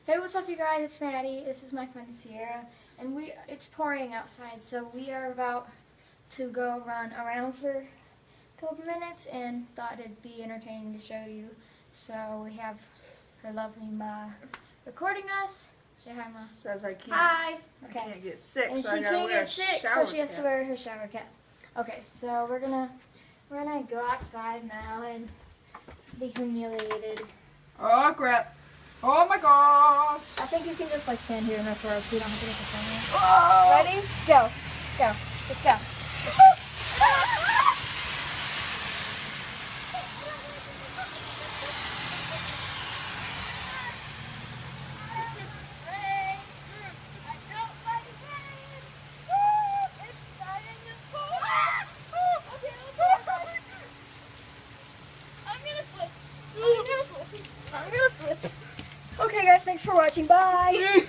Hey, what's up, you guys? It's Maddie. This is my friend Sierra, and it's pouring outside, so we are about to go run around for a couple minutes, and thought it'd be entertaining to show you. So we have her lovely Ma recording us. Say hi, Ma. Says I can't. Hi. Okay. I can't get sick, And so I she gotta can't wear get a sick, shower so she has to cap. wear her shower cap. Okay, so we're gonna go outside now and be humiliated. Oh crap! Oh my gosh! I think you can just like stand here and record, so you don't have to get the camera. Oh! Ready? Go. Go. Just go. I'm gonna slip. Okay guys, thanks for watching. Bye!